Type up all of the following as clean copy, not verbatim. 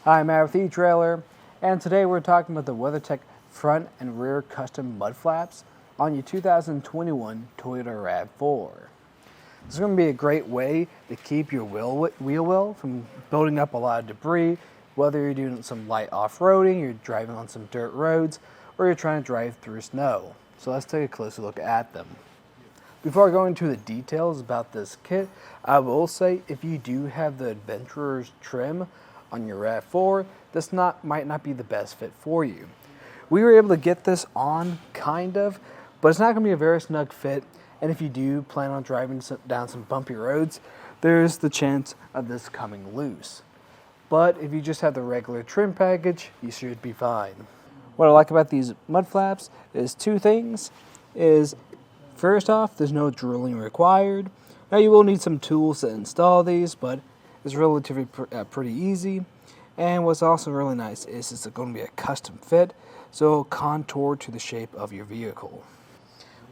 Hi, I'm Matt with eTrailer, and today we're talking about the WeatherTech front and rear custom mud flaps on your 2021 Toyota RAV4. This is going to be a great way to keep your wheel well from building up a lot of debris, whether you're doing some light off-roading, you're driving on some dirt roads, or you're trying to drive through snow. So let's take a closer look at them. Before I go into the details about this kit, I will say if you do have the Adventurer's trim on your RAV4, this might not be the best fit for you. We were able to get this on, kind of, but it's not going to be a very snug fit, and if you do plan on driving down some bumpy roads, there's the chance of this coming loose. But if you just have the regular trim package, you should be fine. What I like about these mud flaps is two things. First off, there's no drilling required. Now you will need some tools to install these, but it's relatively pretty easy. And what's also really nice is it's going to be a custom fit, so it'll contour to the shape of your vehicle.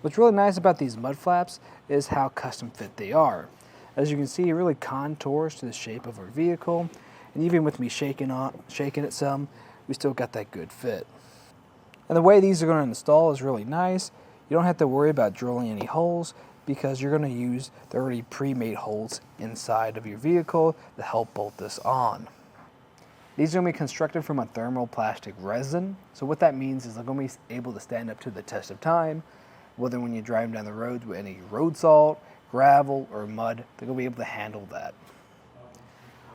What's really nice about these mud flaps is how custom fit they are. As you can see, it really contours to the shape of our vehicle, and even with me shaking it some, we still got that good fit. And the way these are going to install is really nice. You don't have to worry about drilling any holes because you're going to use the already pre-made holes inside of your vehicle to help bolt this on. These are going to be constructed from a thermoplastic resin. So what that means is they're going to be able to stand up to the test of time, whether when you're driving down the road with any road salt, gravel, or mud, they're going to be able to handle that.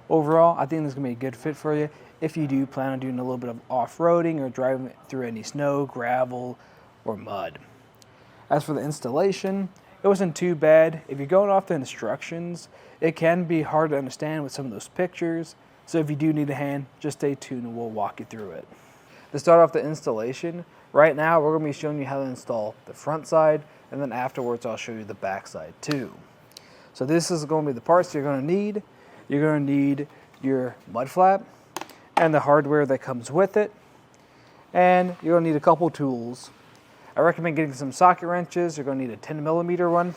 Overall, I think this is going to be a good fit for you if you do plan on doing a little bit of off-roading or driving through any snow, gravel, or mud. As for the installation, it wasn't too bad. If you're going off the instructions, it can be hard to understand with some of those pictures. So if you do need a hand, just stay tuned and we'll walk you through it. To start off the installation, right now we're going to be showing you how to install the front side, and then afterwards I'll show you the back side too. So this is going to be the parts you're going to need. You're going to need your mud flap and the hardware that comes with it. And you're going to need a couple tools. I recommend getting some socket wrenches. You're going to need a 10mm one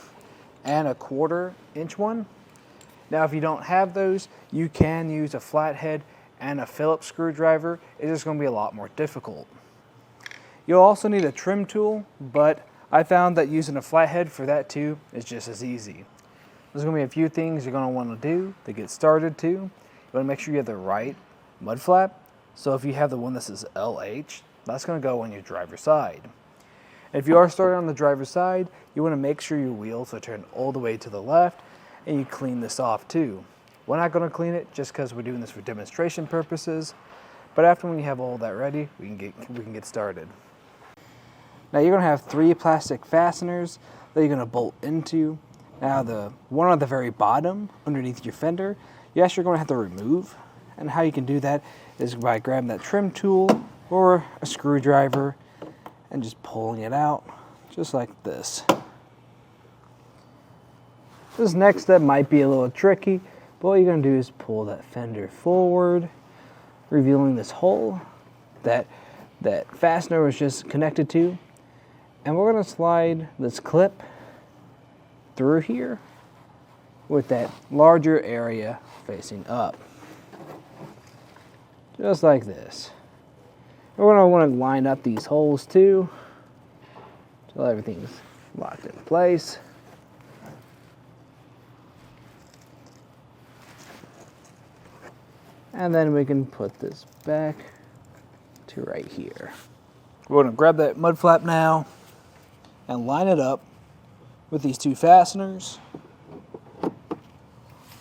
and a 1/4 inch one. Now if you don't have those, you can use a flathead and a Phillips screwdriver. It's just going to be a lot more difficult. You'll also need a trim tool, but I found that using a flathead for that too is just as easy. There's going to be a few things you're going to want to do to get started too. You want to make sure you have the right mud flap. So if you have the one that says LH, that's going to go on your driver's side. If you are starting on the driver's side, you want to make sure your wheels are turned all the way to the left, and you clean this off too. We're not going to clean it just because we're doing this for demonstration purposes, but after when you have all that ready, we can get started. Now you're going to have 3 plastic fasteners that you're going to bolt into. Now the one on the very bottom underneath your fender, you're going to have to remove, and how you can do that is by grabbing that trim tool or a screwdriver and just pulling it out, just like this. This next step might be a little tricky, but what you're going to do is pull that fender forward, revealing this hole that fastener was just connected to, and we're going to slide this clip through here with that larger area facing up, just like this. We're going to want to line up these holes too, so everything's locked in place. And then we can put this back to right here. We're going to grab that mud flap now and line it up with these 2 fasteners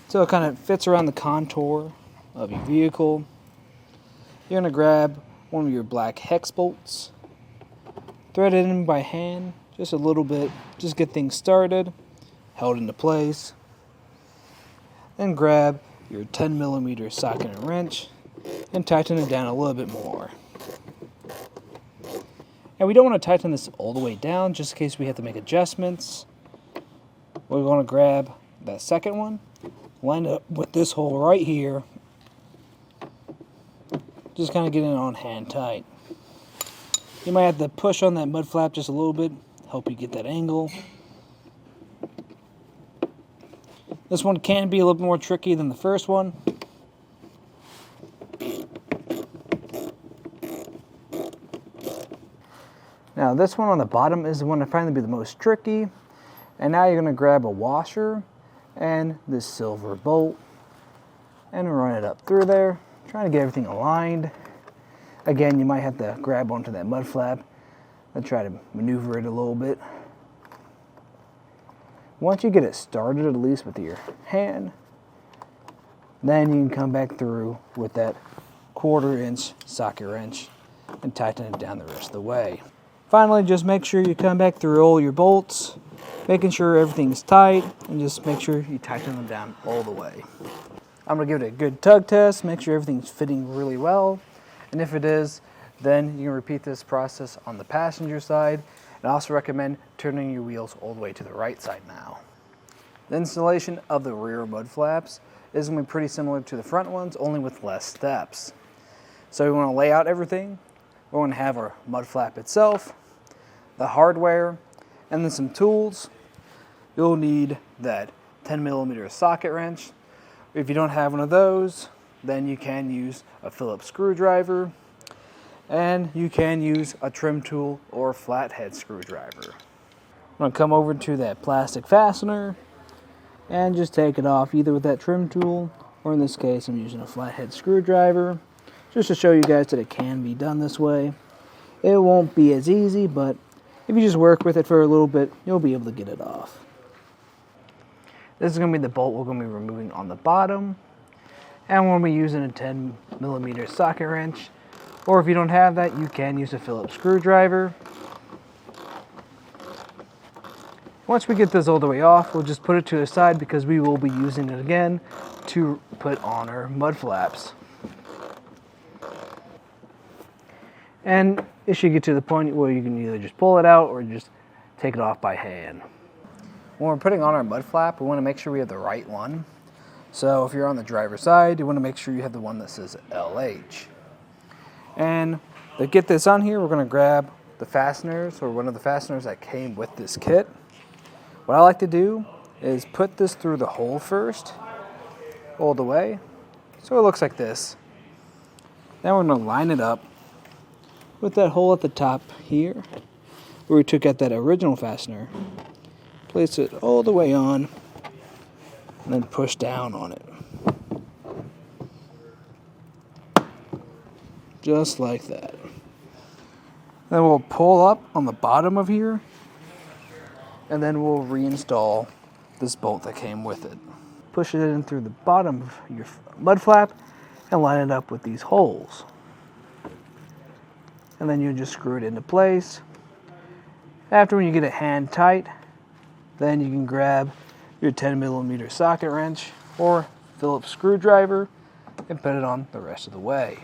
so it kind of fits around the contour of your vehicle. You're going to grab one of your black hex bolts, thread it in by hand just a little bit, just get things started, held into place. Then grab your 10mm socket and wrench and tighten it down a little bit more. And we don't want to tighten this all the way down just in case we have to make adjustments. We're going to grab that second one, line it up with this hole right here. Just kind of get it on hand tight. You might have to push on that mud flap just a little bit, help you get that angle. This one can be a little bit more tricky than the first one. Now this one on the bottom is the one I find to be the most tricky. And now you're going to grab a washer and this silver bolt and run it up through there, trying to get everything aligned. Again, you might have to grab onto that mud flap and try to maneuver it a little bit. Once you get it started, at least with your hand, then you can come back through with that 1/4 inch socket wrench and tighten it down the rest of the way. Finally, just make sure you come back through all your bolts, making sure everything's tight, and just make sure you tighten them down all the way. I'm going to give it a good tug test, make sure everything's fitting really well, and if it is, then you can repeat this process on the passenger side, and I also recommend turning your wheels all the way to the right side now. The installation of the rear mud flaps is going to be pretty similar to the front ones, only with less steps. So we want to lay out everything. We're going to have our mud flap itself, the hardware, and then some tools. You'll need that 10mm socket wrench. If you don't have one of those, then you can use a Phillips screwdriver, and you can use a trim tool or a flathead screwdriver. I'm going to come over to that plastic fastener and just take it off either with that trim tool, or in this case I'm using a flathead screwdriver, just to show you guys that it can be done this way. It won't be as easy, but if you just work with it for a little bit, you'll be able to get it off. This is going to be the bolt we're going to be removing on the bottom, and we'll be using a 10mm socket wrench, or if you don't have that, you can use a Phillips screwdriver. Once we get this all the way off, we'll just put it to the side because we will be using it again to put on our mud flaps. And it should get to the point where you can either just pull it out or just take it off by hand. When we're putting on our mud flap, we want to make sure we have the right one. So if you're on the driver's side, you want to make sure you have the one that says LH. And to get this on here, we're going to grab the fasteners, or one of the fasteners that came with this kit. What I like to do is put this through the hole first, all the way, so it looks like this. Then we're going to line it up with that hole at the top here, where we took out that original fastener, place it all the way on, and then push down on it. Just like that. Then we'll pull up on the bottom of here, and then we'll reinstall this bolt that came with it. Push it in through the bottom of your mud flap and line it up with these holes. And then you just screw it into place. After, when you get it hand tight, then you can grab your 10mm socket wrench or Phillips screwdriver and put it on the rest of the way.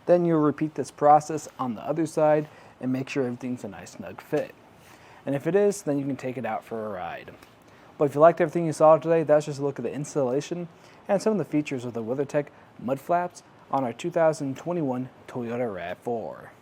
Then you'll repeat this process on the other side and make sure everything's a nice snug fit. And if it is, then you can take it out for a ride. But if you liked everything you saw today, that's just a look at the installation and some of the features of the WeatherTech Mud Flaps on our 2021 Toyota RAV4.